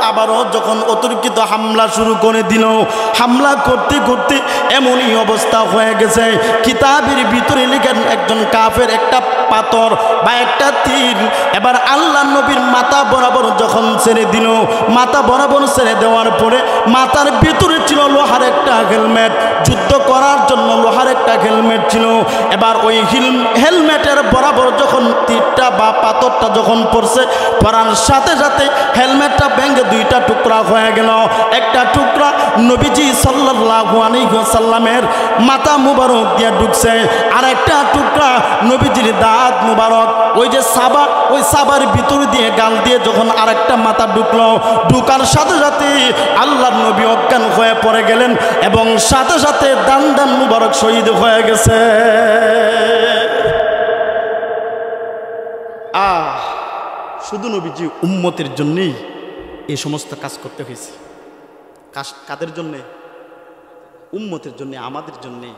আবারও যখন অতর্কিত হামলা শুরু করে দিল, হামলা করতে করতে এমনই অবস্থা হয়ে গেছে, কিতাবের ভিতরে লিখেন একজন কাফের একটা পাথর বা একটা তীর এবার আল্লাহ নবীর মাথা বরাবর যখন ছেড়ে দিল, মাথা বরাবর ছেড়ে দেওয়ার পরে মাথার ভিতরে ছিল লোহার একটা হেলমেট, যুদ্ধ করার জন্য লোহার একটা হেলমেট ছিল। এবার ওই হেলমেটের বরাবর যখন তীরটা বা পাথরটা যখন পড়ছে, পড়ার সাথে সাথে হেলমেটটা ভেঙে দুইটা টুকরা হয়ে গেল। একটা টুকরা নবীজি সাল্লাল্লাহু আলাইহি ওয়াসাল্লামের মাথা মুবারক দিয়ে ঢুকছে, আর একটা টুকরা নবীজির দাঁত মুবারক, ওই যে সাবা, ওই সাবার ভিতর দিয়ে গাল দিয়ে যখন আরেকটা মাথা ঢুকলো, ঢুকার সাথে সাথে আল্লাহর নবী অজ্ঞান হয়ে পড়ে গেলেন এবং সাথে সাথে দান দান মুবারক শহীদ হয়ে গেছে। শুধু নবীজি উম্মতের জন্যই এই সমস্ত কাজ করতে হয়েছে। কাদের জন্যে? উম্মতের জন্য, আমাদের জন্যে।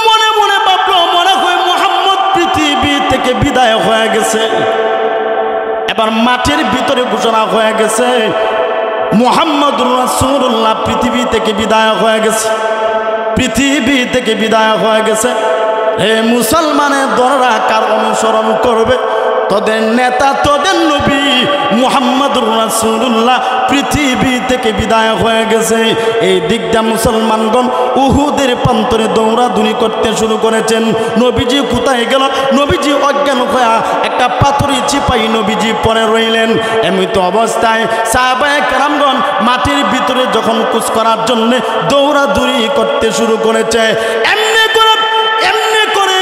মনে মনে ভাবলো মনে হয় মুহাম্মদ পৃথিবী থেকে বিদায় হয়ে গেছে। এবার মাঠের ভিতরে ঘোষণা হয়ে গেছে মুহাম্মদুর রাসূলুল্লাহ পৃথিবী থেকে বিদায় হয়ে গেছে, পৃথিবী থেকে বিদায় হয়ে গেছে। হে মুসলমানের দলরা কার অনুসরণ করবে? তোদের নেতা, তোদের নবী মুহাম্মদুর রাসূলুল্লাহ পৃথিবী থেকে বিদায় হয়ে গেছে। এই দিকটা মুসলমানগণ উহুদের প্রান্তরে দৌড়াদৌড়ি করতে শুরু করেছেন। নবীজি কোথায় গেল? নবীজি অজ্ঞান হয়ে একটা পাথরের চিপাই নবীজি পরে রইলেন। এমনিত অবস্থায় সাহাবায়ে কেরামগণ মাটির ভিতরে যখন কুচ করার জন্য দৌড়াদৌড়ি করতে শুরু করেছে, এমনি করে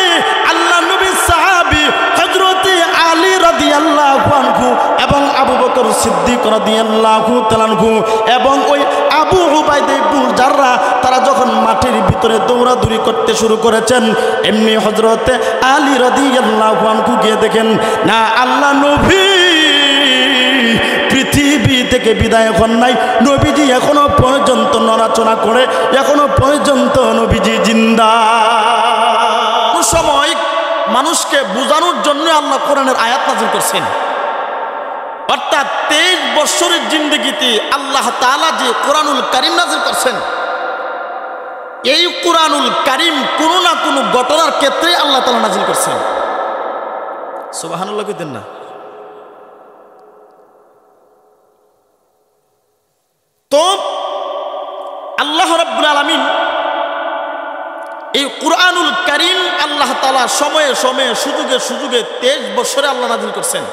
আল্লাহ নবীর সাহাবী হযরত আলী রাদিয়াল্লাহু আনহু এবং আবু বকর সিদ্দিক রাদিয়াল্লাহু তাআলা আনহু এবং ওই আবু উবাইদা ইবনে জাররাহ তারা যখন মাঠের ভিতরে দৌড়াদৌড়ি করতে শুরু করেছেন, এমনি হযরত আলী রাদিয়াল্লাহু আনহু গিয়ে দেখেন না, আল্লাহ নবী পৃথিবী থেকে বিদায় হন নাই, নবীজি এখনো পর্যন্ত নড়াচড়া করে, এখনো পর্যন্ত নবীজি জিন্দা। সময় মানুষকে বোঝানোর জন্য আল্লাহ কোরআনের আয়াত নাযিল করছেন। অর্থাৎ 23 বছরের জিন্দেগিতে আল্লাহ তাআলা যে কোরআনুল কারীম নাযিল করছেন, এই কোরআনুল কারীম কোনো না কোনো ঘটনার ক্ষেত্রে আল্লাহ তাআলা নাযিল করছেন। সুবহানাল্লাহ কইতেন না? তো আল্লাহ রাব্বুল আলামিন এই কোরআনুল কারীম আল্লাহ তাআলা সময়ে সময়ে সুযোগে সুযোগে 23 বছরে আল্লাহ নাযিল করছেন।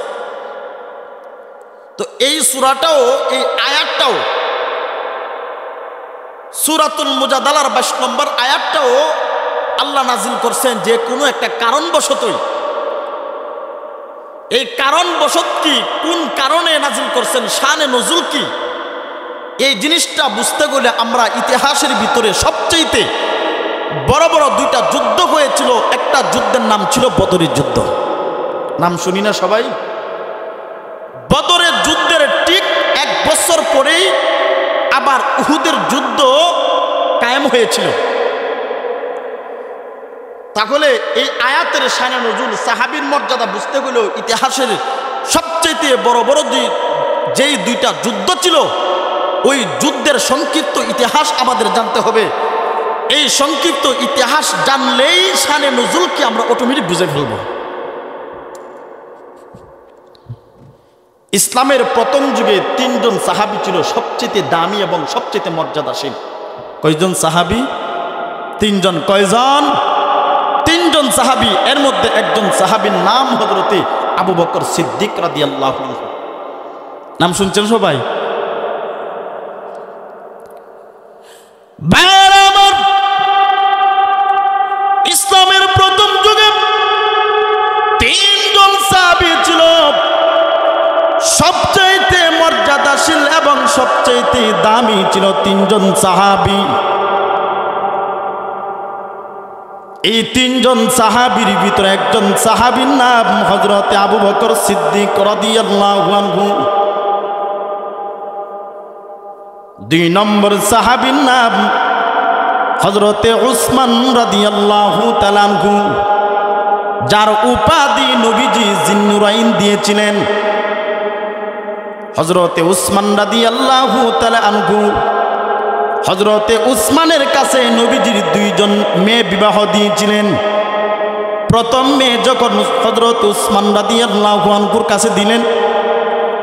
তো এই সূরাটাও, এই আয়াতটাও, সূরাতুল মুজাদালার 22 নম্বর আয়াতটাও আল্লাহ নাযিল করছেন যে কোনো একটা কারণবশতই। এই কারণবশত কি, কোন কারণে নাযিল করছেন, শানে নজুল কি, এই জিনিসটা বুঝতে গেলে আমরা ইতিহাসের ভিতরে সবচেয়ে বড় বড় দুইটা যুদ্ধ হয়েছিল। একটা যুদ্ধের নাম ছিল বদরের যুদ্ধ, নাম শুনি না সবাই? বদরের যুদ্ধের ঠিক 1 বছর পরেই আবার উহুদের যুদ্ধ কায়েম হয়েছিল। তাহলে এই আয়াতের শানে নজুল, সাহাবীর মর্যাদা বুঝতে গেলেও ইতিহাসের সবচেয়ে বড় বড় যেই দুইটা যুদ্ধ ছিল, ওই যুদ্ধের সংক্ষিপ্ত ইতিহাস আমাদের জানতে হবে। এই সংক্ষিপ্ত ইতিহাস জানলেই শানে নজুলকে আমরা অটোমেটিক বুঝে ফেলব। ইসলামের প্রথম যুগে 3 জন সাহাবী ছিল সবচেয়ে দামি এবং সবচেয়ে মর্যাদাশীল। কয়জন সাহাবী? 3 জন। কয়জন? 3 জন সাহাবী। এর মধ্যে একজন সাহাবীর নাম হযরতে আবু বকর সিদ্দিক রাদিয়াল্লাহু আনহু। নাম শুনছেন সবাই? ইসলামের প্রথম যুগে 3 জন সাহাবী ছিল সবচেয়ে মর্যাদাশীল এবং সবচেয়ে দামি ছিল 3 জন সাহাবী। এই 3 জন সাহাবীর ভিতরে একজন সাহাবীর নাম হযরতে আবু বকর সিদ্দিক রাদিয়াল্লাহু আনহু। 2 নম্বর সাহাবীর নাম হযরতে উসমান রাদিয়াল্লাহু তাআলা আনহু। যার উপাধি নবীজি জিন্নুরাইন দিয়েছিলেন, হযরতে উসমান রাদিয়াল্লাহু তাআলা আনহু। হযরতে উসমানের কাছে নবীজির দুইজন মেয়ে বিবাহ দিয়েছিলেন। প্রথম মেয়ে যখন হযরত উসমান রাদিয়াল্লাহু আনহুর কাছে দিলেন,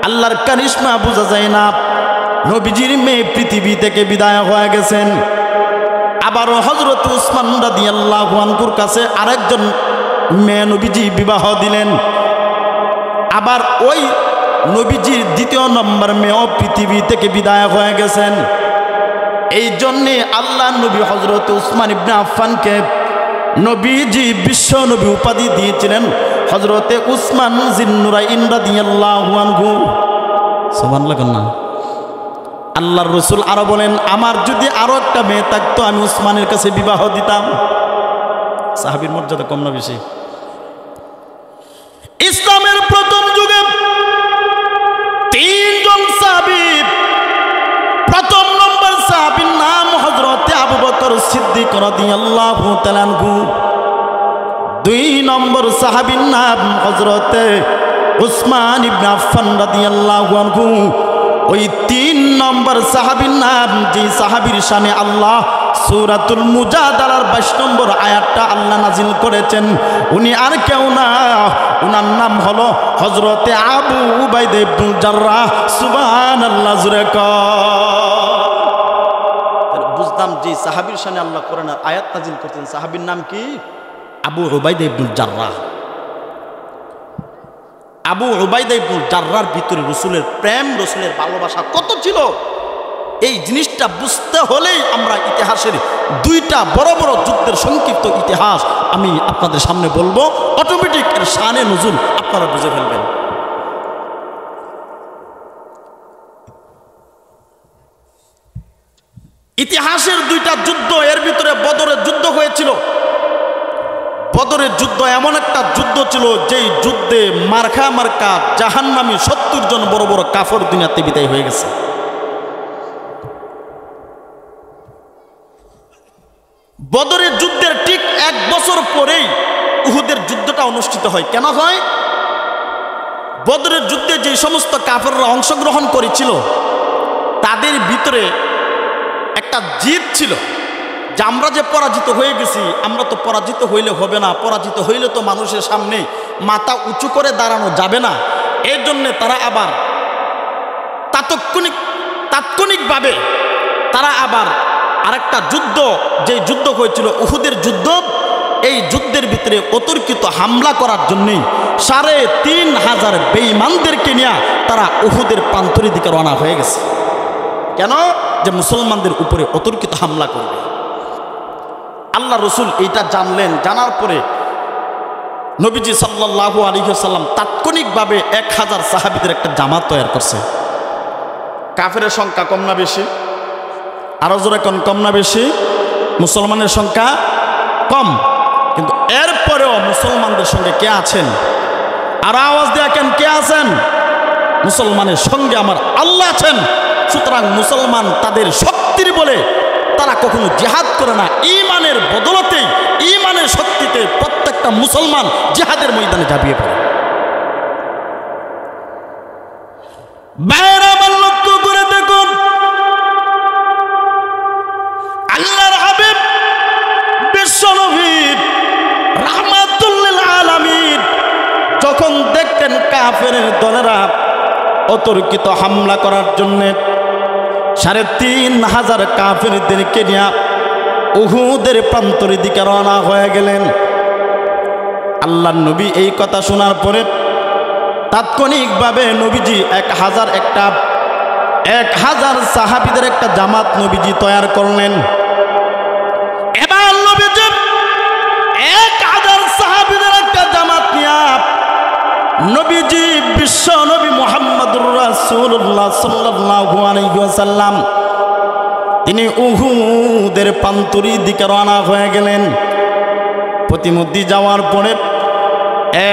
আল্লাহর কারিশমা বোঝা যায় না, নবীজির মেয়ে পৃথিবী থেকে বিদায় হয়ে গেছেন। আবারও হযরত উসমান রাদিয়াল্লাহু আনহুর কাছে আরেকজন মেয়ে নবীজি বিবাহ দিলেন। আবার ওই নবীজির দ্বিতীয় নম্বর মেয়েও পৃথিবী থেকে বিদায় হয়ে গেছেন। এই জন্যে আল্লাহ নবী হযরত উসমান ইবনে আফফানকে নবীজি বিশ্ব নবী উপাধি দিয়েছিলেন হযরতে উসমান জিন্নুরাইন রাদিয়াল্লাহু আনহু। সুবহানাল্লাহ না? আল্লাহর রাসূল আরো বলেন, আমার যদি আরো একটা মেয়ে থাকতো আমি উসমানের কাছে বিবাহ দিতাম। সাহাবীর মর্যাদা কম না বেশি? ইসলামের প্রথম যুগে তিনজন সাহাবী, প্রথম নম্বর সাহাবীর নাম হযরতে আবু বকর সিদ্দিক রাদিয়াল্লাহু তাআলা আনহু। দুই নম্বর সাহাবীর নাম হযরতে উসমান ইবনে আফফান রাদিয়াল্লাহু আনহু। ওই তিন নম্বর সাহাবীর নাম, যে সাহাবীর শানে আল্লাহ সূরাতুল মুজাদালার 22 নম্বর আয়াতটা আল্লাহ নাজিল করেছেন, উনি আর কেউ না, উনার নাম হলো হযরতে আবু উবাইদা ইবনুল জাররাহ। সুবহানাল্লাহ জুরে বুঝতাম যে সাহাবীর শানে আল্লাহ কোরআনের আয়াত নাজিল করতেন, সাহাবীর নাম কি? আবু উবাইদা ইবনুল জাররাহ। আবু উবাইদা ইবনুল জাররাহর ভিতরে রাসূলের প্রেম, রাসূলের ভালোবাসা কত ছিল, এই জিনিসটা বুঝতে হলেই আমরা ইতিহাসের দুইটা বড় বড় যুদ্ধের সংক্ষিপ্ত ইতিহাস আমি আপনাদের সামনে বলবো, অটোমেটিক এর শানে নজুল আপনারা বুঝে ফেলবেন। ইতিহাসের দুইটা যুদ্ধ, এর ভিতরে বদরের যুদ্ধ হয়েছিল। বদরের যুদ্ধ এমন একটা যুদ্ধ ছিল যেই যুদ্ধে মার্কা মার্কা জাহান্নামী 70 জন বড় বড় কাফর দুনিয়াতে বিদায় হয়ে গেছে। বদরের যুদ্ধের ঠিক 1 বছর পরেই উহুদের যুদ্ধটা অনুষ্ঠিত হয়। কেন হয়? বদরের যুদ্ধে যে সমস্ত কাফেররা অংশগ্রহণ করেছিল তাদের ভিতরে একটা জিদ ছিল যে আমরা যে পরাজিত হয়ে গেছি, আমরা তো পরাজিত হইলে হবে না, পরাজিত হইলে তো মানুষের সামনে মাথা উঁচু করে দাঁড়ানো যাবে না। এর জন্য তারা আবার তাৎক্ষণিকভাবে তারা আবার আরেকটা যুদ্ধ, যে যুদ্ধ হয়েছিল উহুদের যুদ্ধ, এই যুদ্ধের ভিতরে অতর্কিত হামলা করার জন্যই 3500 বেঈমানদেরকে নিয়ে তারা উহুদের প্রান্তরের দিকে রওনা হয়ে গেছে। কেন? যে মুসলমানদের উপরে অতর্কিত হামলা করবে। আল্লাহ রাসূল এইটা জানলেন, জানার পরে নবীজি সাল্লাল্লাহু আলাইহি ওয়াসাল্লাম তাৎক্ষণিকভাবে 1000 সাহাবীদের একটা জামাত তৈরি করছে। কাফেরের সংখ্যা কম না বেশি? আরো জোরে কোন কম না বেশি? মুসলমানের সংখ্যা কম, কিন্তু এরপরেও মুসলমানদের সঙ্গে কে আছেন? আর আওয়াজ দেখেন, কে আছেন? মুসলমানের সঙ্গে আমার আল্লাহ আছেন। সুতরাং মুসলমান তাদের শক্তির বলে তারা কখনো জিহাদ করে না, ঈমানের বদলতে, ঈমানের শক্তিতে প্রত্যেকটা মুসলমান জিহাদের ময়দানে ঝাঁপিয়ে পড়ে। বাইরে আমার লক্ষ্য করে দেখুন, আল্লাহর হাবিব বিশ্বনবী রাহমাতুল লিল আলামিন যখন দেখতেন কাফেরের দলেরা অতর্কিত হামলা করার জন্য 3500 কাফেরদেরকে নিয়ে উহুদের প্রান্তরের দিকে রওনা হয়ে গেলেন। আল্লাহর নবী এই কথা শোনার পরে তাৎক্ষণিকভাবে নবীজি 1000 সাহাবীদের একটা জামাত নবীজি তৈরি করলেন। এবার নবীজি 1000 সাহাবীদের একটা জামাত নিয়ে নবীজি বিশ্ব নবী মুহাম্মদুর রাসূলুল্লাহ সাল্লাল্লাহু আলাইহি ওয়াসাল্লাম তিনি উহুদের প্রান্তরের দিকে রওনা হয়ে গেলেন। প্রতিমধ্যে যাওয়ার পরে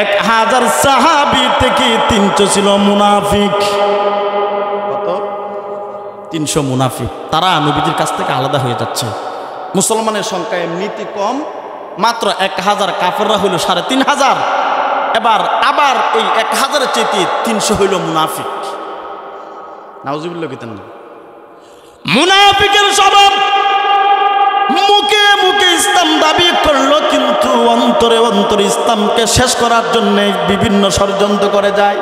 1000 সাহাবী থেকে 300 ছিল মুনাফিক। কত? 300 মুনাফিক। তারা নবীজির কাছ থেকে আলাদা হয়ে যাচ্ছে। মুসলমানের সংখ্যা এমনিতে কম, মাত্র 1000 কাফেররা হইল 3500। এবার আবার এই 1000-এর চেয়ে 300 হইল মুনাফিক। নাউজুবিল্লাহ কিতেন না। মুনাফিকের স্বভাব, মুখে মুখে ইসলাম দাবি করলো কিন্তু অন্তরে অন্তরে ইসলামকে শেষ করার জন্য বিভিন্ন ষড়যন্ত্র করে যায়।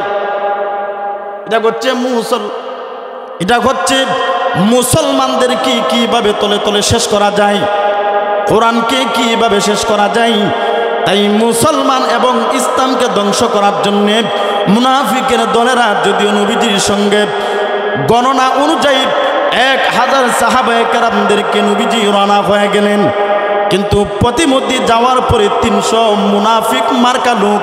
এটা হচ্ছে মুসলমানদেরকে কিভাবে তলে তলে শেষ করা যায়, কোরআনকে কিভাবে শেষ করা যায়। তাই মুসলমান এবং ইসলামকে ধ্বংস করার জন্য মুনাফিকের দলেরা যদিও নবীজির সঙ্গে গণনা অনুযায়ী 1000 সাহাবায়ে কেরামদেরকে নবীজি রওনা হয়ে গেলেন, কিন্তু প্রতিমধ্যে যাওয়ার পরে 300 মুনাফিক মার্কা লোক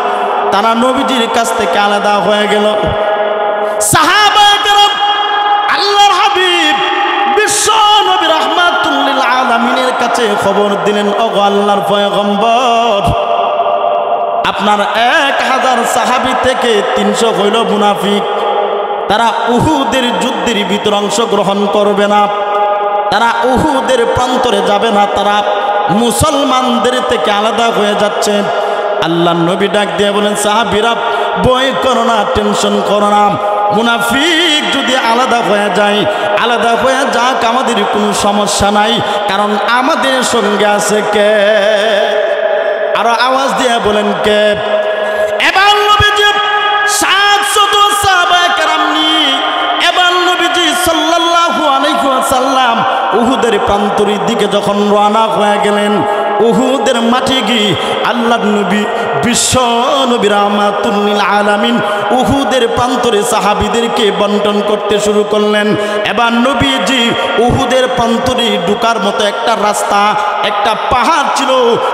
তারা নবীজির কাছ থেকে আলাদা হয়ে গেল। সাহাবায়ে কেরাম আল্লাহর হাবিব বিশ্ব নবী রাহমাতুল লিল আলামিনের কাছে খবর দিলেন, ওগো আল্লাহর পয়গম্বর, আপনার 1000 সাহাবী থেকে 300 হইল মুনাফিক। তারা উহুদের যুদ্ধের ভিতরে অংশগ্রহণ করবে না, তারা উহুদের প্রান্তরে যাবে না, তারা মুসলমানদের থেকে আলাদা হয়ে যাচ্ছে। আল্লাহ নবী ডাক দিয়ে বলেন, সাহাবীরা ভয় করো না, টেনশন করো না, মুনাফিক যদি আলাদা হয়ে যায় আলাদা হয়ে যাক, আমাদের কোনো সমস্যা নাই, কারণ আমাদের সঙ্গে আছে কে? আরো আওয়াজ দিয়ে বলেন কে? এবার নবীজি 700 সাহাবায়ে কেরাম নিয়ে এবার নবীজি সাল্লাল্লাহু আলাইহি ওয়াসাল্লাম উহুদের প্রান্তরের দিকে যখন রওনা হয়ে গেলেন, উহুদের মাঠে গিয়ে আল্লাহর নবী বিশ্ব নবী রাহমাতুল লিল আলামিন উহুদের প্রান্তরে সাহাবীদেরকে বন্টন করতে শুরু করলেন। এবার নবীজি উহুদের প্রান্তরে ঢোকার মতো একটা রাস্তা, একটা পাহাড় ছিল,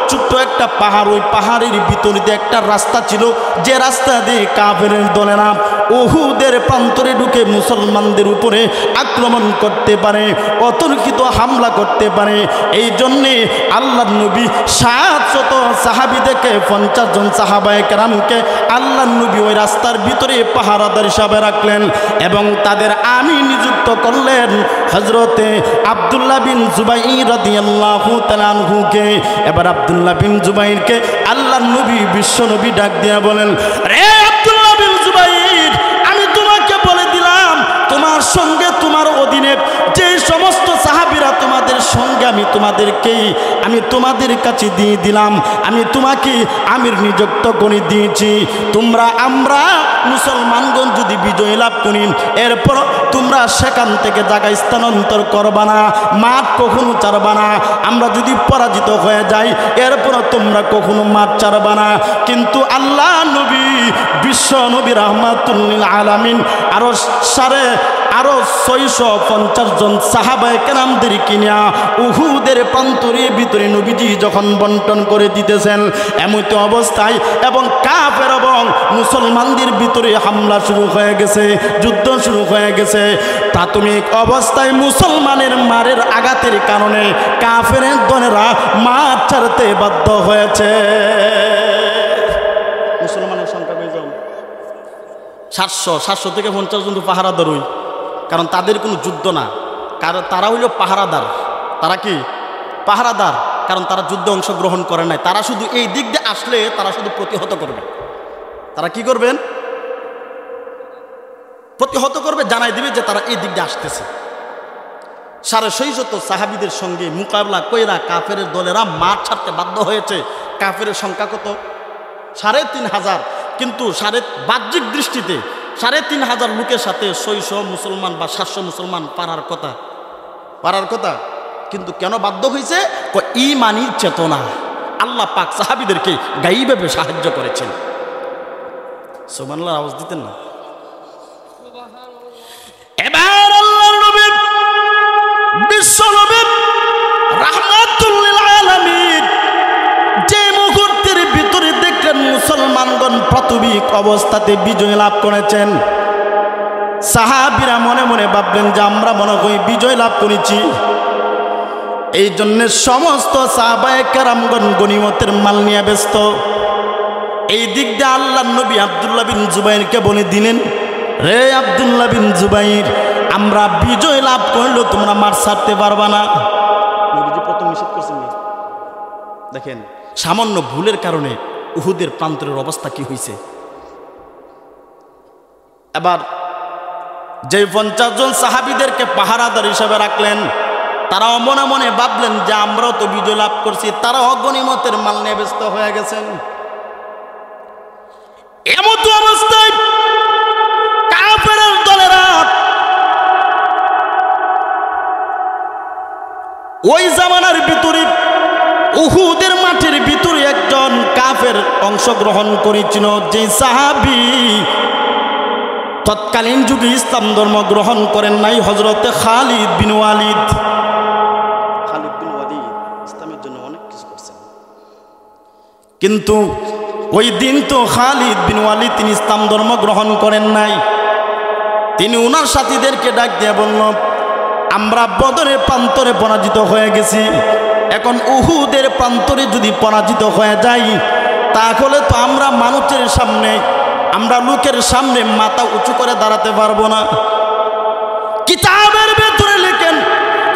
ছোট্ট একটা পাহাড়, ওই পাহাড়ের ভিতরে দিয়ে একটা রাস্তা ছিল, যে রাস্তা দিয়ে কাফেরের দলেরা উহুদের প্রান্তরে ঢুকে মুসলমানদের উপরে আক্রমণ করতে পারে, অতর্কিত হামলা করতে পারে। এই জন্যে আল্লাহর নবী 700 সাহাবীদেরকে 50 জন সাহাবায়ে কেরামকে আল্লাহর নবী ওই রাস্তার ভিতরে পাহারাদার হিসাবে রাখলেন এবং তাদের আমির নিযুক্ত করলেন হযরতে আব্দুল্লাহ বিন জুবাইর রাদিয়াল্লাহু তাআলা আনহুকে। এবার আব্দুল্লাহ বিন জুবাইরকে আল্লাহর নবী বিশ্ব নবী ডাক দিয়ে বলেন, রে আব্দুল্লাহ বিন জুবাইর, আমি তোমাকে বলে দিলাম তোমার সঙ্গে তোমার অধীনে যে সমস্ত সাহাবীরা তোমাদের সঙ্গে আমি তোমাদের কাছে দিয়ে দিলাম, আমি তোমাকে আমির নিযুক্ত করে দিয়েছি। আমরা মুসলমানগণ যদি বিজয় লাভ করি, এরপর তোমরা সেখান থেকে জায়গা স্থানান্তর করবা না, মাঠ কখনো ছাড়বা না। আমরা যদি পরাজিত হয়ে যাই, এরপর তোমরা কখনো মাঠ ছাড়বা না। কিন্তু আল্লাহ নবী বিশ্ব নবী রাহমাতুল লিল আলামিন আরো 650 জন সাহাবায়ে কেরামদেরকে নিয়ে উহুদের প্রান্তরের ভিতরে নবীজি যখন বন্টন করে দিতেছেন, এমত অবস্থায় এবং কাফের এবং মুসলমানদের ভিতরে হামলা শুরু হয়ে গেছে, যুদ্ধ শুরু হয়ে গেছে। প্রাথমিক অবস্থায় মুসলমানের মারের আঘাতের কারণে কাফের দলেরা মাঠ ছাড়তে বাধ্য হয়েছে। মুসলমানের সংখ্যা কয়জন? 700 থেকে 50 জন পাহারাদার, কারণ তাদের কোনো যুদ্ধ না, কারণ তারা হইল পাহারাদার। তারা কি পাহারাদার? কারণ তারা যুদ্ধে অংশগ্রহণ করে নাই, তারা শুধু এই দিক দিয়ে আসলে তারা শুধু প্রতিহত করবে। তারা কি করবেন? প্রতিহত করবে, জানাই দিবে যে তারা এই দিক দিয়ে আসতেছে। 650 সাহাবীদের সঙ্গে মোকাবিলা কইরা কাফের দলেরা মাঠ ছাড়তে বাধ্য হয়েছে। কাফের সংখ্যা কত? 3500। কিন্তু বাহ্যিক দৃষ্টিতে 3500 লোকের সাথে 600 মুসলমান বা 700 মুসলমান পারার কথা। কিন্তু কেন বাধ্য হয়েছে? ঈমানের চেতনা। আল্লাহ পাক সাহাবীদেরকে গায়বীভাবে সাহায্য করেছেন। সুবহানাল্লাহ, আওয়াজ দিতেন না? এবার আল্লাহর নবী বিশ্ব নবী রাহমাতুল লিল আলামিন যে মুহূর্তের ভিতরে দেখলেন মুসলমানগণ প্রাথমিক অবস্থাতে বিজয় লাভ করেছেন, সাহাবীরা মনে মনে ভাবলেন যে আমরা মনে হয় বিজয় লাভ করেছি। এই জন্য সমস্ত সাহাবায়ে কেরামগণ গনিমতের মাল নিয়ে ব্যস্ত। এই দিক দিয়ে আল্লাহর নবী আব্দুল্লাহ বিন জুবাইরকে বলে দিলেন, রে আব্দুল্লাহ বিন জুবাইর, আমরা বিজয় লাভ করলেও তোমরা মাঠ ছাড়তে পারবা না। নবীজি প্রথম নিষেধ করছেন। দেখেন সামান্য ভুলের কারণে উহুদের প্রান্তরের অবস্থা কি হয়েছে। এবার যে 50 জন সাহাবীদেরকে পাহারাদার হিসেবে রাখলেন, তারাও মনে মনে ভাবলেন যে আমরাও তো বিজয় লাভ করছি, তারাও গনিমতের মাল নিয়ে ব্যস্ত হয়ে গেছেন। এমত অবস্থায় কাফেরের দলেরা ওই জামানার ভিতরে উহুদের মাঠের ভিতরে একজন কাফের অংশগ্রহণ করেছিল, যে সাহাবী তৎকালীন যুগে ইসলাম ধর্ম গ্রহণ করেন নাই, হযরতে খালিদ বিন ওয়ালিদ। খালিদ বিন ওয়ালিদ ইসলামের জন্য অনেক কিছু করছেন, কিন্তু ওই দিন তো খালিদ বিন ওয়ালিদ তিনি ইসলাম ধর্ম গ্রহণ করেন নাই। তিনি ওনার সাথীদেরকে ডাক দিয়ে বলল, আমরা বদরের প্রান্তরে পরাজিত হয়ে গেছি, এখন উহুদের প্রান্তরে যদি পরাজিত হয়ে যাই তাহলে তো আমরা মানুষের সামনে, আমরা লোকের সামনে মাথা উঁচু করে দাঁড়াতে পারবো না। কিতাবের ভেতরে লেখেন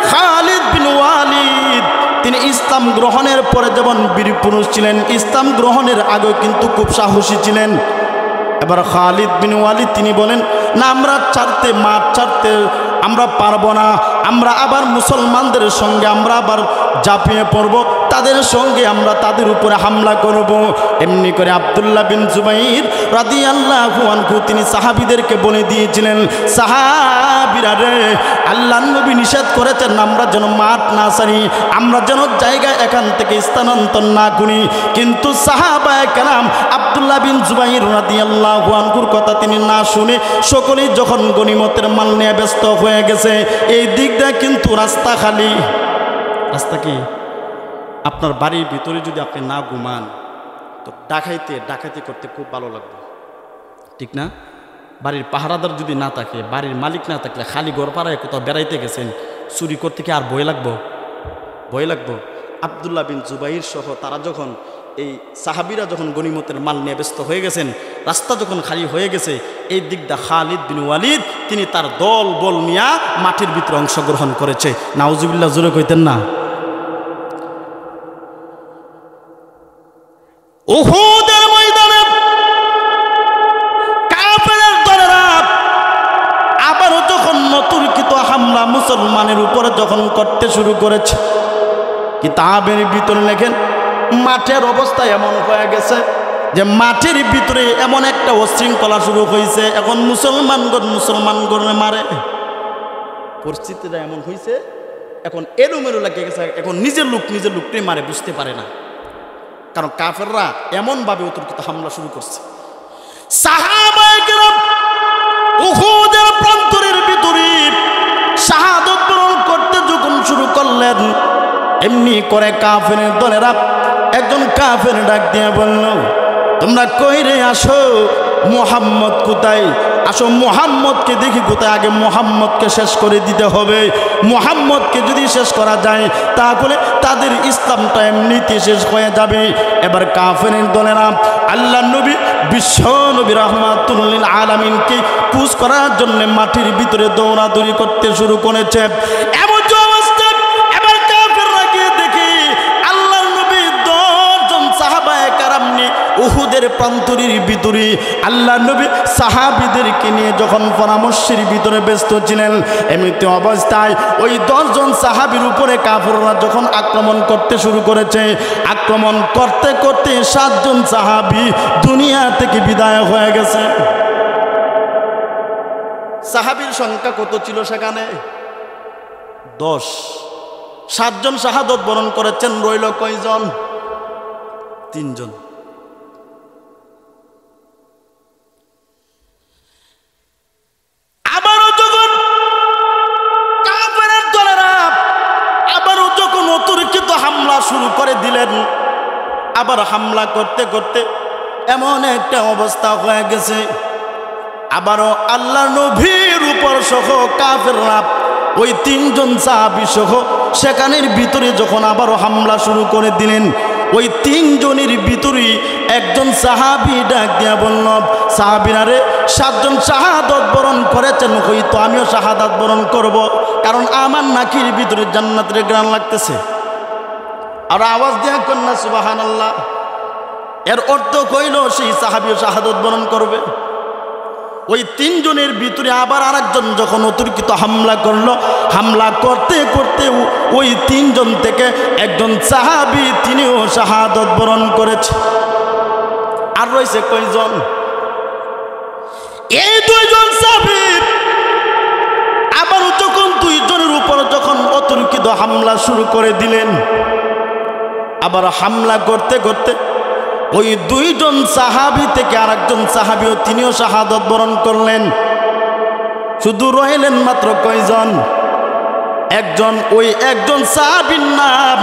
খালিদ বিন ওয়ালিদ তিনি ইসলাম গ্রহণের পরে যেমন বীর পুরুষ ছিলেন, ইসলাম গ্রহণের আগে কিন্তু খুব সাহসী ছিলেন। এবার খালিদ বিন ওয়ালিদ তিনি বলেন, না আমরা মাঠ ছাড়তে আমরা পারবো না, আমরা আবার মুসলমানদের সঙ্গে আমরা আবার ঝাঁপিয়ে পড়ব, তাদের সঙ্গে আমরা তাদের উপরে হামলা করব। এমনি করে আব্দুল্লাহ বিন জুবাইর রাদিয়াল্লাহু আনহু তিনি সাহাবীদেরকে বলে দিয়েছিলেন, সাহাবীরা রে, আল্লাহর নবী নিষেধ করেছেন আমরা যেন মাঠ না ছাড়ি, আমরা যেন জায়গা এখান থেকে স্থানান্তর না করি। কিন্তু সাহাবায়ে কেরাম আব্দুল্লাহ বিন জুবাইর রাদিয়াল্লাহু আনহুর কথা তিনি না শুনে সকলেই যখন গনিমতের মাল নিয়ে ব্যস্ত হয়ে গেছে, এই দিকটা কিন্তু রাস্তা খালি। রাস্তা কি? আপনার বাড়ির ভিতরে যদি আপনি না ঘুমান তো ডাকাতি করতে খুব ভালো লাগবে, ঠিক না? বাড়ির পাহারাদার যদি না থাকে, বাড়ির মালিক না থাকলে, খালি ঘর পাড়ায় কোথাও বেড়াইতে গেছেন, চুরি করতে কি আর ভয় লাগবো? ভয় লাগবো। আব্দুল্লাহ বিন জুবাইর সহ তারা যখন এই সাহাবীরা যখন গনিমতের মাল নিয়ে ব্যস্ত হয়ে গেছেন, রাস্তা যখন খালি হয়ে গেছে, এই দিকটা খালিদ বিন ওয়ালিদ তিনি তার দল বল নিয়ে মাঠের ভিতরে অংশগ্রহণ করেছে। নাউজুবিল্লাহ, জোরে কইতেন না? উহুদের ময়দানে কাফেরের দলেরা আবারও যখন নতুনকৃত হামলা মুসলমানের উপরে যখন করতে শুরু করেছে, কিতাবের ভিতরে লেখেন মাঠের অবস্থা এমন হয়ে গেছে যে মাঠের ভিতরে এমন একটা উশৃঙ্খলা শুরু হয়েছে, এখন মুসলমানগণ মারে। পরিস্থিতিটা এমন হয়েছে, এখন এলোমেলো লাগে গেছে, এখন নিজের লোকটাই মারে, বুঝতে পারে না, কারণ কাফেররা এমনভাবে অতর্কিত হামলা শুরু করছে। সাহাবায়ে কেরাম উহুদের প্রান্তরের ভিতরে শাহাদত বরণ করতে যখন শুরু করলেন, এমনি করে কাফেরের দলেরা একজন কাফের ডাক দিয়ে বলল, তোমরা কইরে আসো, মুহাম্মদ কোথায়? আসো মুহাম্মদকে দেখি কোথায়, আগে মুহাম্মদকে শেষ করে দিতে হবে। মুহাম্মদকে যদি শেষ করা যায় তাহলে তাদের ইসলামটা এমনিতে শেষ হয়ে যাবে। এবার কাফেরের দলেরা আল্লাহর নবী বিশ্ব নবী রাহমাতুল লিল আলামিনকে পুশ করার জন্য মাটির ভিতরে দৌড়াদৌড়ি করতে শুরু করেছে। এমন অবস্থা এবার কাফেররা গিয়ে দেখে আল্লাহর নবী 10 জন সাহাবায়ে কেরাম নিয়ে উহুদের প্রান্তরের ভিতরে আল্লাহর নবী সাহাবীদেরকে নিয়ে যখন পরামর্শের ভিতরে ব্যস্ত ছিলেন, এমনিতে অবস্থায় ওই 10 জন সাহাবীর উপরে কাফেররা যখন আক্রমণ করতে শুরু করেছে, আক্রমণ করতে করতে 7 জন সাহাবী দুনিয়া থেকে বিদায় হয়ে গেছে। সাহাবীর সংখ্যা কত ছিল সেখানে? 10। 7 জন শাহাদত বরণ করেছেন, রইল কয়জন? 3 জন। হামলা শুরু করে দিলেন। আবার হামলা করতে করতে এমন একটা অবস্থা হয়ে গেছে, আবারও আল্লাহ নবীর উপর সহ কাফেররা ওই 3 জন সাহাবী সহ সেখানের ভিতরে যখন আবারও হামলা শুরু করে দিলেন, ওই 3 জনের ভিতরে একজন সাহাবী ডাক দিয়া বলল, সাহাবীরা রে, 7 জন শাহাদাত বরণ করেছেন, হয়তো আমিও শাহাদাত বরণ করব, কারণ আমার নাকির ভিতরে জান্নাতের ঘ্রাণ লাগতেছে। আর আওয়াজ দিয়া কন্যা সুবহানাল্লাহ। এর অর্থ কইল সেই সাহাবী শাহাদত বরণ করবে। ওই তিনজনের ভিতরে আবার আরেকজন যখন অতর্কিত হামলা করলো, হামলা করতে করতে ওই তিনজন থেকে একজন সাহাবী তিনিও শাহাদত বরণ করেছে। আর রয়েছে কয়জন? এই দুইজন সাহাবী আবার যখন দুইজনের উপর যখন অতর্কিত হামলা শুরু করে দিলেন, আবার হামলা করতে করতে ওই দুইজন সাহাবী থেকে আরেকজন সাহাবীও তিনিও শাহাদত বরণ করলেন। শুধু রইলেন মাত্র কয়জন? একজন। ওই একজন সাহাবীর নাম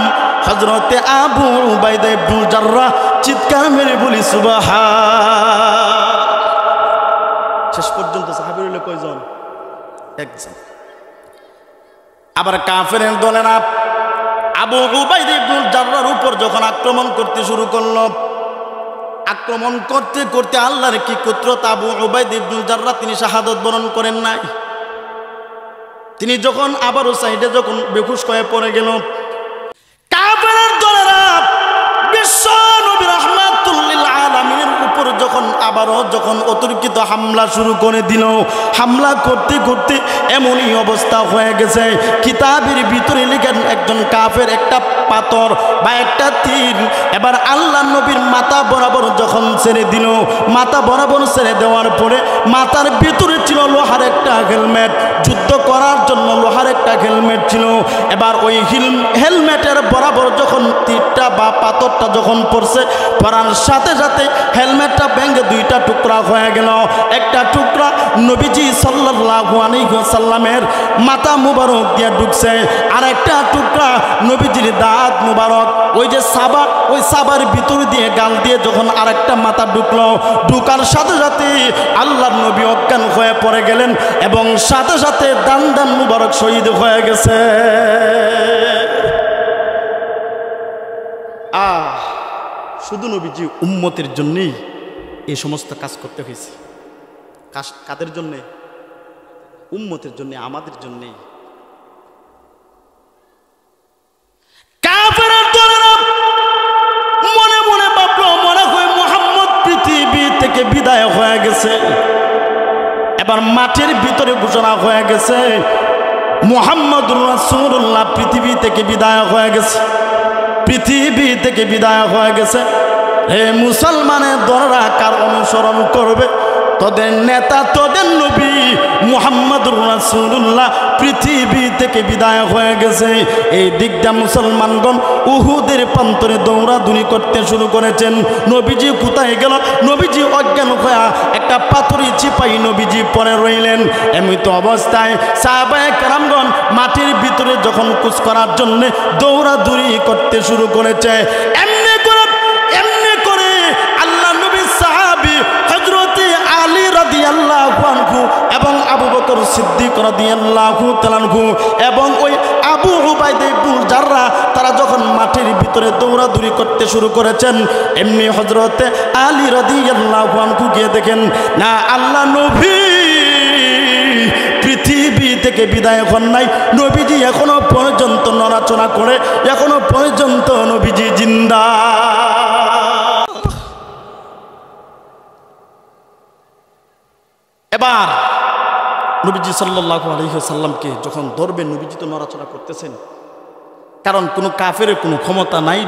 হযরতে আবু উবাইদা ইবনুল জাররাহ। চিৎকার মেরে বলি সুবহান। শেষ পর্যন্ত সাহাবী হলো কয়জন? একজন। আবার কাফেরের দলেরা আবু উবাইদা ইবনুল জাররাহর উপর যখন আক্রমণ করতে শুরু করলো, আক্রমণ করতে করতে আল্লাহর কি কুদরত, আবু উবাইদা ইবনুল জাররাহ তিনি শাহাদত বরণ করেন নাই। তিনি যখন আবারও সাইডে যখন বেহুশ হয়ে পড়ে গেল, কাফেরের দলেরা বিশ্ব নবী রাহমাতুল লিল আলামিনের উপর যখন আবারও যখন অতর্কিত হামলা শুরু করে দিল, হামলা করতে করতে এমনই অবস্থা হয়ে গেছে, কিতাবের ভিতরে লিখেন একজন কাফের একটা পাথর বা একটা তীর এবার আল্লাহ নবীর মাথা বরাবর যখন ছেড়ে দিল, মাথা বরাবর ছেড়ে দেওয়ার পরে মাথার ভিতরে ছিল লোহার একটা হেলমেট, যুদ্ধ করার জন্য লোহার একটা হেলমেট ছিল। এবার ওই হেলমেটের বরাবর যখন তীরটা বা পাথরটা যখন পড়ছে, পড়ার সাথে সাথে হেলমেটটা ভেঙে দুইটা টুকরা হয়ে গেল। একটা টুকরা নবীজি সাল্লাল্লাহু আলাইহি ওয়াসাল্লামের মাথা মুবারক দিয়ে ঢুকছে, আর একটা টুকরা নবীজির দাঁত মুবারক, ওই যে সাবা, ওই সাবার ভিতর দিয়ে গাল দিয়ে যখন আরেকটা মাথা ঢুকলো, ঢুকার সাথে সাথে আল্লাহর নবী অজ্ঞান হয়ে পড়ে গেলেন এবং সাথে সাথে দান দান মুবারক শহীদ হয়ে গেছে। শুধু নবীজি উম্মতের জন্যই এই সমস্ত কাজ করতে হয়েছে। কাদের জন্যে? উম্মতের জন্য, আমাদের জন্যেই। কাফেরের দলেরা মনে মনে ভাবলো মনে হয় মুহাম্মদ পৃথিবী থেকে বিদায় হয়ে গেছে। এবার মাঠের ভিতরে ঘোষণা হয়ে গেছে মুহাম্মদুর রাসূলুল্লাহ পৃথিবী থেকে বিদায় হয়ে গেছে, পৃথিবী থেকে বিদায় হয়ে গেছে। হে মুসলমানের দলেরা কার অনুসরণ করবে? তোদের নেতা, তোদের নবী মুহাম্মদুর রাসূলুল্লাহ পৃথিবী থেকে বিদায় হয়ে গেছে। এই দিকটা মুসলমানগণ উহুদের প্রান্তরে দৌড়াদৌড়ি করতে শুরু করেছেন। নবীজি কোথায় গেল? নবীজি অজ্ঞান হয়ে একটা পাথরি চিপাই নবীজি পরে রইলেন। এমনিত অবস্থায় সাহাবায়ে কেরামগণ মাটির ভিতরে যখন কুচ করার জন্য দৌড়াদৌড়ি করতে শুরু করেছে। এমনি করে আল্লাহ নবী সাহাবী হযরতে আলী রাদিয়াল্লাহু আনহু এবং আবু বকর সিদ্দিক রাদিয়াল্লাহু তাআলা আনহু এবং ওই আবু উবাইদা ইবনুল জাররাহ তারা যখন মাঠের ভিতরে দৌড়াদৌড়ি করতে শুরু করেছেন, এমনি হযরতে আলী রাদিয়াল্লাহু আনহু গিয়ে দেখেন না আল্লাহ নবী পৃথিবী থেকে বিদায় হন নাই, নবীজি এখনো পর্যন্ত নড়াচড়া করে, এখনো পর্যন্ত নবীজি জিন্দা। এবার নবীজি সাল্লাল্লাহু আলাইহি ওয়াসাল্লামকে যখন ধরবেন, নবীজি তো নড়াচড়া করতেছেন, কারণ কোনো কাফেরের কোনো ক্ষমতা নাই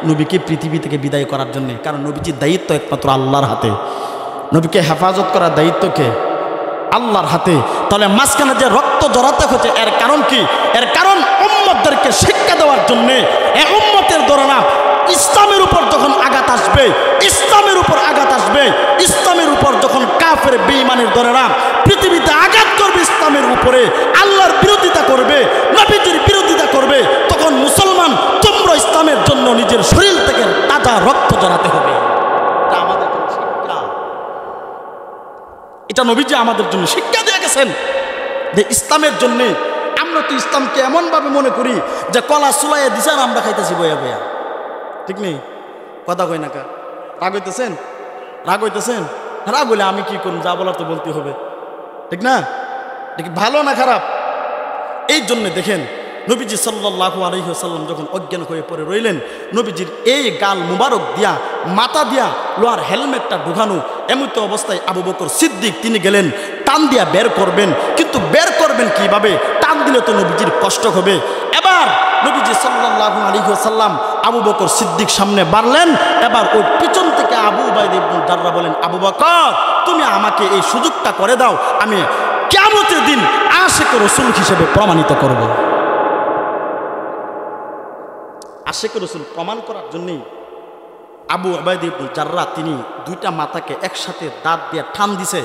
নবীকে পৃথিবী থেকে বিদায় করার জন্য, কারণ নবীজির দায়িত্ব একমাত্র আল্লাহর হাতে। নবীকে হেফাজত করার দায়িত্বকে আল্লাহর হাতে। তাহলে মাঝখানে যে রক্ত জড়াতে হচ্ছে এর কারণ কি? এর কারণ উম্মতদেরকে শিক্ষা দেওয়ার জন্য। এই উম্মতের দলেরা ইসলামের উপর যখন আঘাত আসবে, ইসলামের উপর আঘাত আসবে, ইসলামের উপর যখন কাফের বেঈমানের দলেরা পৃথিবীতে আঘাত করবে, ইসলামের উপরে আল্লাহর বিরোধিতা করবে, নবীজির বিরোধিতা করবে, তখন মুসলমান তোমরা ইসলামের জন্য নিজের শরীর থেকে তাজা রক্ত জড়াতে হবে। এটা আমাদের জন্য শিক্ষা, এটা নবীজি আমাদের জন্য শিক্ষা দিয়ে গেছেন যে ইসলামের জন্য। আমরা তো ইসলামকে এমনভাবে মনে করি যে কলা সুলাইয়া দিছে আর আমরা খাইতেছি বয়া বয়া, ঠিক নেই? কথা কই না কা? রাগ হইতেছেন? রাগ হইতেছেন? রাগ হইলে আমি কি করুন? যা বলার তো বলতে হবে, ঠিক না? ঠিক ভালো না খারাপ? এই জন্যে দেখেন নবীজি সাল্লাল্লাহু আলাইহি ওয়াসাল্লাম যখন অজ্ঞান হয়ে পড়ে রইলেন, নবীজির এই গাল মুবারক দিয়া মাথা দিয়া লোহার হেলমেটটা ঢুকানো, এমতো অবস্থায় আবু বকর সিদ্দিক তিনি গেলেন টান দিয়া বের করবেন, কিন্তু বের করবেন কিভাবে? টান দিলে তো নবীজির কষ্ট হবে। এবার নবীজি সাল্লাল্লাহু আলাইহি ওয়াসাল্লাম আবু বকর সিদ্দিক সামনে বাড়লেন। এবার ওই পিছন থেকে আবু উবাইদা ইবনে জাররাহ বলেন, আবু বকর তুমি আমাকে এই সুযোগটা করে দাও, আমি কিয়ামতের দিন আশিক রাসূল হিসেবে প্রমাণিত করব। আশিক রাসূল প্রমাণ করার জন্যই আবু উবাইদা ইবনে জাররাহ তিনি দুইটা মাথাকে একসাথে দাঁত দিয়ে টান দিছে,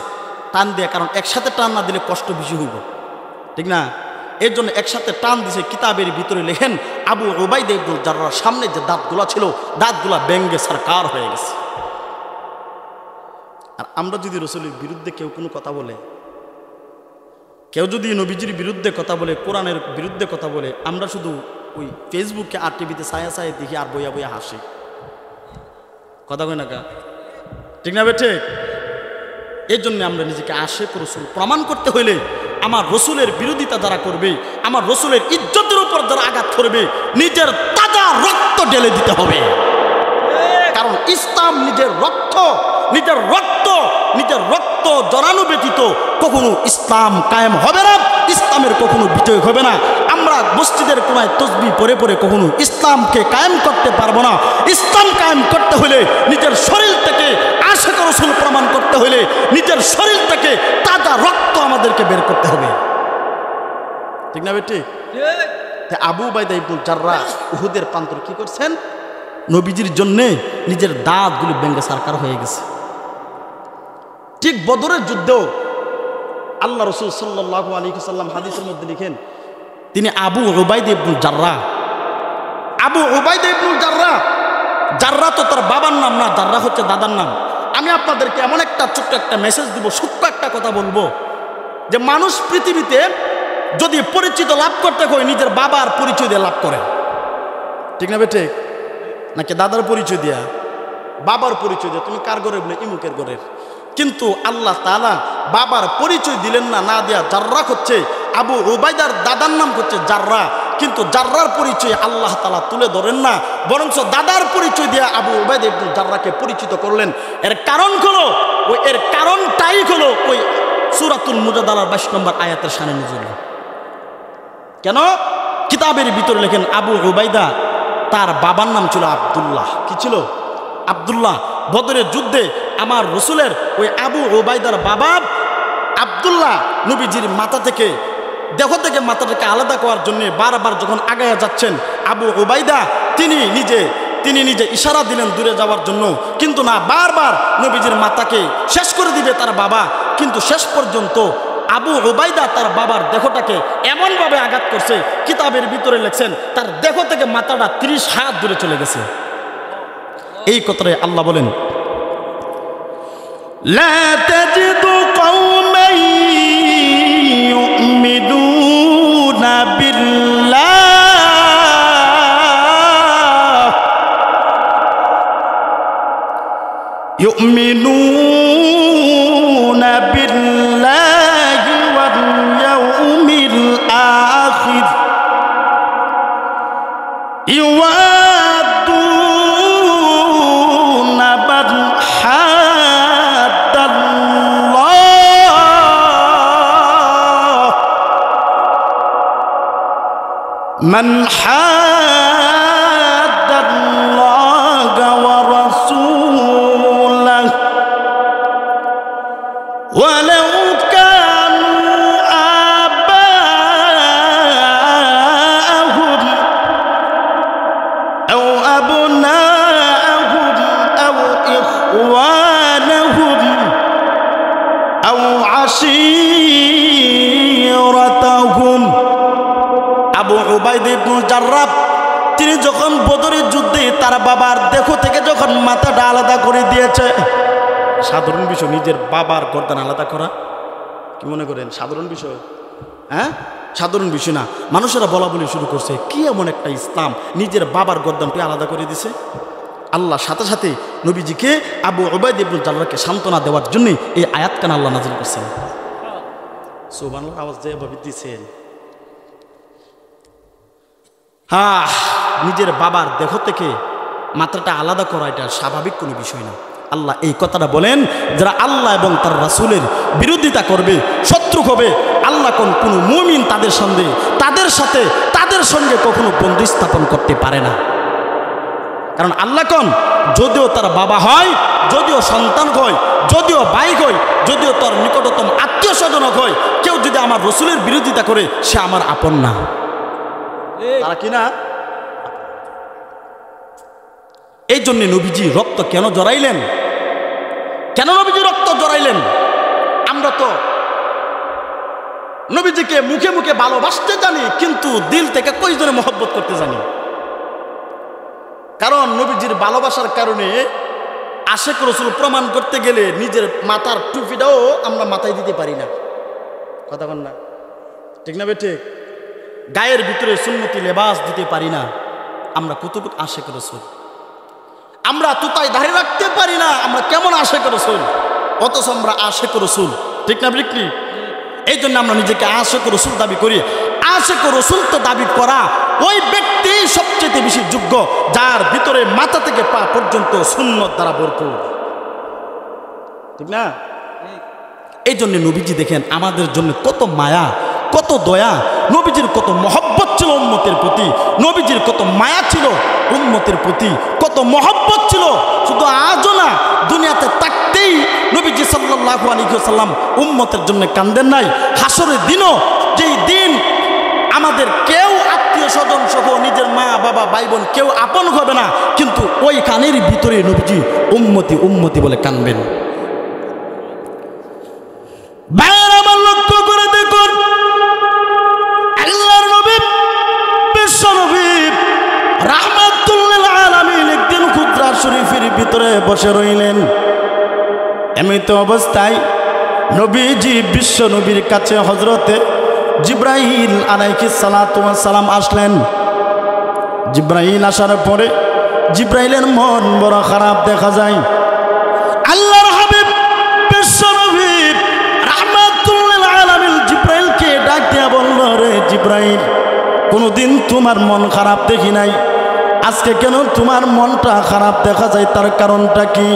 টান দিয়ে, কারণ একসাথে টান না দিলে কষ্ট বেশি হইব, ঠিক না? এর জন্য একসাথে টান দিছে। কিতাবের ভিতরে লেখেন আবু উবাইদা ইবনে জাররাহর সামনে যে দাঁতগুলা ছিল, দাঁতগুলা ব্যঙ্গে সরকার হয়ে গেছে। আর আমরা যদি রাসূলের বিরুদ্ধে কেউ কোনো কথা বলে, কেউ যদি নবীজির বিরুদ্ধে কথা বলে, কোরআনের বিরুদ্ধে কথা বলে, আমরা শুধু ওই ফেসবুকে আর টিভিতে ছায়া ছায়া দেখি আর বইয়া বইয়া হাসি, কথা কই না কা, ঠিক না বেঠে? এই জন্য আমরা নিজেকে আশিক রাসূল প্রমাণ করতে হইলে আমার রসুলের বিরোধিতা যারা করবে, আমার রসুলের ইজ্জতের উপর যারা আঘাত করবে, নিজের তাজা রক্ত ঢেলে দিতে হবে। কারণ ইসলাম নিজের রক্ত জড়ানো ব্যতীত কখনো ইসলাম কায়েম হবে না, ইসলামের কখনো বিজয় হবে না। আমরা মসজিদের কোনায় তাসবিহ পড়ে পড়ে কখনো ইসলামকে কায়েম করতে পারবো না। ইসলাম কায়েম করতে হলে নিজের শরীর থেকে আশিক রাসূল প্রমাণ করতে হলে নিজের শরীর থেকে তাজা রক্ত আমাদেরকে বের করতে হবে, ঠিক না বেটি? আবু উবাইদা ইবনে জাররাহ উহুদের প্রান্তর কি করছেন? নবীজির জন্যে নিজের দাঁতগুলি ব্যঙ্গে সরকার হয়ে গেছে। ঠিক বদরের যুদ্ধেও আল্লাহ রাসূল সাল্লাল্লাহু আলাইহি ওয়াসাল্লাম হাদিসের মধ্যে লিখেন, তিনি আবু উবাইদা ইবনে জাররাহ, জাররাহ তো তার বাবার নাম না, জাররাহ হচ্ছে দাদার নাম। আমি আপনাদেরকে এমন একটা ছোট্ট একটা মেসেজ দিব, সূক্ষ্ম একটা কথা বলবো, যে মানুষ পৃথিবীতে যদি পরিচিত লাভ করতে হয় নিজের বাবার পরিচয় দিয়ে লাভ করে, ঠিক না বেটে? নাকি দাদার পরিচয় দিয়া, বাবার পরিচয় দিয়া, তুমি কার ঘরে বলে ইমুকের ঘরের। কিন্তু আল্লাহ তাআলা বাবার পরিচয় দিলেন না, না দিয়া জাররাহ হচ্ছে আবু উবাইদার দাদার নাম হচ্ছে জাররাহ, কিন্তু জাররার পরিচয় আল্লাহ তাআলা তুলে ধরেন না, বরঞ্চ দাদার পরিচয় দিয়ে আবু উবাইদা ইবনে জাররাহকে পরিচিত করলেন। এর কারণটাই হলো ওই সূরাতুল মুজাদালার 22 নম্বর আয়াতের শানে নুজুল। কেন? কিতাবের ভিতরে লেখেন আবু উবাইদা তার বাবার নাম ছিল আব্দুল্লাহ। কি ছিল? আব্দুল্লাহ। বদরের যুদ্ধে আমার রসুলের ওই আবু উবাইদার বাবা আব্দুল্লাহ নবীজির মাথা থেকে, দেহ থেকে মাথাটাকে আলাদা করার জন্য বারবার যখন আগায়া যাচ্ছেন, আবু উবাইদা তিনি নিজে ইশারা দিলেন দূরে যাওয়ার জন্য, কিন্তু না, বারবার নবীজির মাথাকে শেষ করে দিবে তার বাবা। কিন্তু শেষ পর্যন্ত আবু উবাইদা তার বাবার দেহটাকে এমনভাবে আঘাত করছে, কিতাবের ভিতরে লেখছেন তার দেহ থেকে মাথাটা 30 হাত দূরে চলে গেছে। এই কথাটাই আল্লাহ বলেন, লা তাজিদু কওমান ইউমিনুনা বিল্লাহ ইউমিনুনা বিল্লাহি ওয়াল ইয়াউমিল আখির ইউআদুনা মান হাদ্দাল্লাহ ওয়া রাসূলাহু ওয়ালাউ কানু আবাআহুম আও আবনাআহুম আও ইখওয়ানাহুম আও আশীরাতাহুম। আবু উবাইদা ইবনে জাররাহ তিনি যখন বদরের যুদ্ধে তার বাবার দেহ থেকে যখন মাথাটা আলাদা করে দিয়েছে, সাধারণ বিষয় নিজের বাবার গর্দান আলাদা করা, কি মনে করেন সাধারণ বিষয়? হ্যাঁ, সাধারণ বিষয় না। মানুষেরা বলা বলি শুরু করছে, কি এমন একটা ইসলাম নিজের বাবার গর্দানটি আলাদা করে দিছে। আল্লাহ সাথে সাথে নবীজিকে আবু উবাইদা ইবনে জাররাহকে সান্ত্বনা দেওয়ার জন্য এই আয়াতখানা আল্লাহ নাযিল করছেন। সুবহানাল্লাহ, আওয়াজ যেভাবে দিচ্ছেন। নিজের বাবার দেহ থেকে মাত্রাটা আলাদা করা এটা স্বাভাবিক কোনো বিষয় না। আল্লাহ এই কথাটা বলেন, যারা আল্লাহ এবং তার রাসূলের বিরোধিতা করবে, শত্রু হবে, আল্লাহ কোনো মুমিন তাদের সঙ্গে কখনো বন্ধু স্থাপন করতে পারে না। কারণ আল্লাহ যদিও তার বাবা হয়, যদিও সন্তান হয়, যদিও ভাই হয়, যদিও তার নিকটতম আত্মীয় স্বজন হয়, কেউ যদি আমার রাসূলের বিরোধিতা করে সে আমার আপন না। তারা কিনা? এই জন্য নবীজি রক্ত কেন জড়াইলেন? নবীজি রক্ত জড়াইলেন? আমরা তো নবীজিকে মুখে মুখে ভালোবাসতে জানি, কিন্তু দিল থেকে কয়জনে মহব্বত করতে জানি? কারণ নবীজির ভালোবাসার কারণে আশেক রাসূল প্রমাণ করতে গেলে নিজের মাথার টুপিটাও আমরা মাথায় দিতে পারি না। কথা বল না, ঠিক না? ঠিক। গায়ের ভিতরে সুন্নতি লেবাস দিতে পারি না। আমরা কতটুকু আশেক রাসূল? আমরা তুতায় দাঁড়িয়ে রাখতে পারি না। আমরা কেমন আশেক রাসূল, অথচ আমরা আশেক রাসূল, ঠিক না? বিক্রি। এই জন্য আমরা নিজেকে আশেক রাসূল দাবি করি। আশেক রাসূল তো দাবি করা ওই ব্যক্তি সবচেয়ে বেশি যোগ্য, যার ভিতরে মাথা থেকে পা পর্যন্ত সুন্নত দ্বারা ভরপুর, ঠিক না? এই জন্য নবীজি দেখেন আমাদের জন্য কত মায়া, কত দয়া, নবীজির কত মহব্বত ছিল উম্মতের প্রতি, নবীজির কত মায়া ছিল উম্মতের প্রতি, কত মহব্বত ছিল। শুধু আজও না, দুনিয়াতে থাকতেই নবীজি সাল্লাল্লাহু আলাইহি ওয়াসাল্লাম উম্মতের জন্য কান্দেন নাই। হাসরের দিনও, যেই দিন আমাদের কেউ আত্মীয় স্বজন সহ নিজের মা বাবা ভাই বোন কেউ আপন হবে না, কিন্তু ওই কানের ভিতরে নবীজি উম্মতি উম্মতি বলে কানবেন। ভাইয়ের আমার লক্ষ্য করে দেখুন, আল্লাহর নবী বিশ্ব নবী রাহমাতুল লিল আলামিন একদিন খুদরা শরীফের ভিতরে বসে রইলেন। এমনিত অবস্থায় নবীজি বিশ্ব নবীর কাছে হযরতে জিব্রাইল আলাইহিস সালাতু ওয়াস সালাম আসলেন। জিব্রাইল আসার পরে জিব্রাইলের মন বড় খারাপ দেখা যায়। আল্লাহর হাবিব বিশ্ব নবী রাহমাতুল লিল আলামিন জিব্রাইলকে ডাক দিয়া বলল, রে জিব্রাইল, কোনদিন তোমার মন খারাপ দেখি নাই, আজকে কেন তোমার মনটা খারাপ দেখা যায়? তার কারণটা কি?